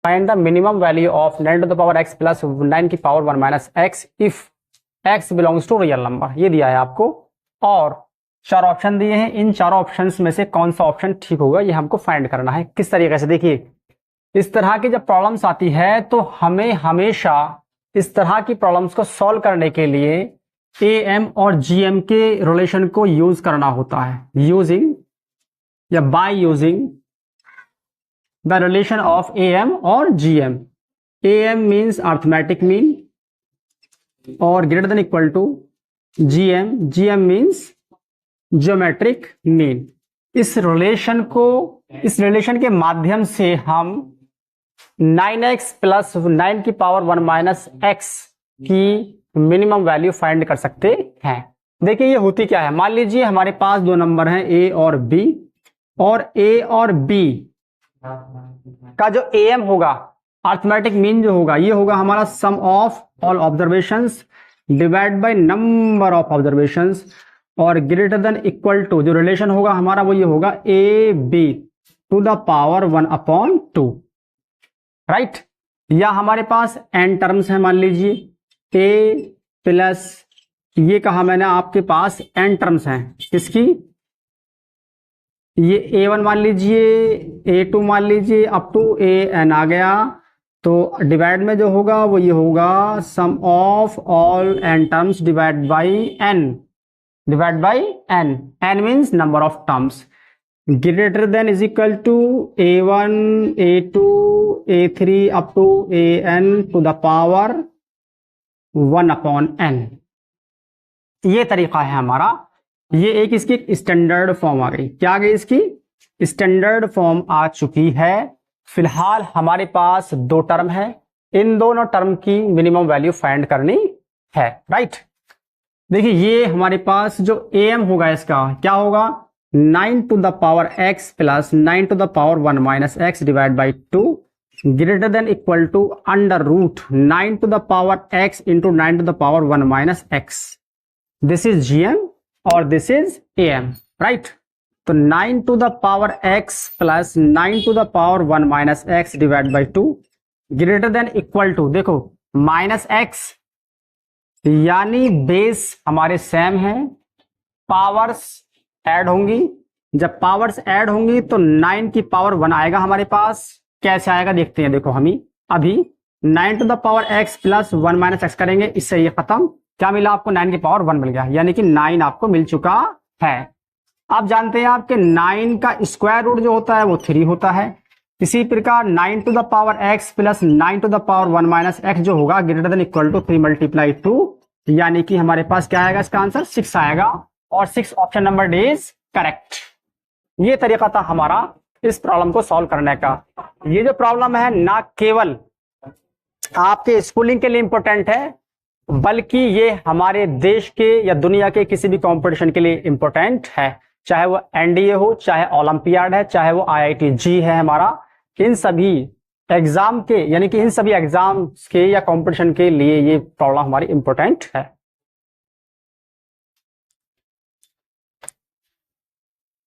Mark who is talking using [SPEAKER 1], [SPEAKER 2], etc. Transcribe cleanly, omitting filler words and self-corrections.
[SPEAKER 1] Find the minimum value of 9 to the power x plus 9 की power 1 minus x if x belongs to real number. ये दिया है आपको और 4 option दिए हैं। इन चारों ऑप्शंस में से कौन सा ऑप्शन ठीक होगा ये हमको फाइंड करना है। किस तरीके से, देखिए इस तरह की जब प्रॉब्लम्स आती है तो हमें हमेशा इस तरह की प्रॉब्लम्स को सॉल्व करने के लिए am और gm के रिलेशन को यूज करना होता है। यूजिंग या by using the relation of am और gm। am means arithmetic mean और greater than equal to gm means geometric mean. इस रिलेशन के माध्यम से हम 9x प्लस 9 की पावर 1 माइनस x की मिनिमम वैल्यू फाइंड कर सकते हैं। देखिए ये होती क्या है, मान लीजिए हमारे पास दो नंबर हैं a और b, और a और b का जो am होगा, अर्थमेटिक मीन जो होगा, ये होगा हमारा sum of all observations divide by number of observations, और ग्रेटर देन इक्वल टू जो रिलेशन होगा हमारा वो ये होगा A B to the power 1/2, right. या हमारे पास n टर्म्स है, मान लीजिए a प्लस, ये कहा मैंने आपके पास n टर्म्स हैं किसकी, ये a1 मान लीजिए, a2 मान लीजिए, अप टू an आ गया। तो डिवाइड में जो होगा वो ये होगा sum of all n terms divide by n means number of terms, greater than is equal to a1 a2 a3 up to an to the power 1/n। ये तरीका है हमारा। ये एक इसकी स्टैंडर्ड फॉर्म आ गई। क्या आ गई, इसकी स्टैंडर्ड फॉर्म आ चुकी है। फिलहाल हमारे पास दो टर्म है, इन दोनों टर्म की मिनिमम वैल्यू फाइंड करनी है, राइट। देखिए ये हमारे पास जो am होगा इसका क्या होगा, 9 to the power x plus 9 to the power 1 minus x divide by 2 greater than equal to under root 9 to the power x into 9 to the power 1 minus x। This is gm और this is am, right. तो 9 to the power x plus 9 to the power 1 minus x divide by 2 greater than equal to, देखो minus x यानी base हमारे same है, powers add होंगी। जब powers add होंगी तो 9 की पावर 1 आएगा हमारे पास। कैसे आएगा देखते हैं, देखो हम अभी 9 to the power x plus 1 minus x करेंगे, इससे ये खत्म। क्या मिला आपको, 9 की पावर 1 मिल गया, यानी कि 9 आपको मिल चुका है। आप जानते हैं आपके 9 का स्क्वायर रूट जो होता है वो 3 होता है। इसी प्रकार 9 to the power x plus 9 to the power 1 minus x जो होगा greater than equal to 3 multiply 2, यानी कि हमारे पास क्या आएगा, इसका आंसर 6 आएगा, और 6 option number D is correct. ये तरीका था हमारा इस प्रॉब्लम को सॉल्व करने का। ये जो प्रॉब्लम है ना केवल आपके स्कूलिंग के लिए इंपॉर्टेंट है, बल्कि ये हमारे देश के या दुनिया के किसी भी कंपटीशन के लिए इंपॉर्टेंट है, चाहे वो एनडीए हो, चाहे ओलंपियाड है, चाहे वो IIT-JEE है हमारा। इन सभी एग्जाम के, यानी कि इन सभी एग्जाम्स के या कंपटीशन के लिए ये प्रॉब्लम हमारी इंपॉर्टेंट है।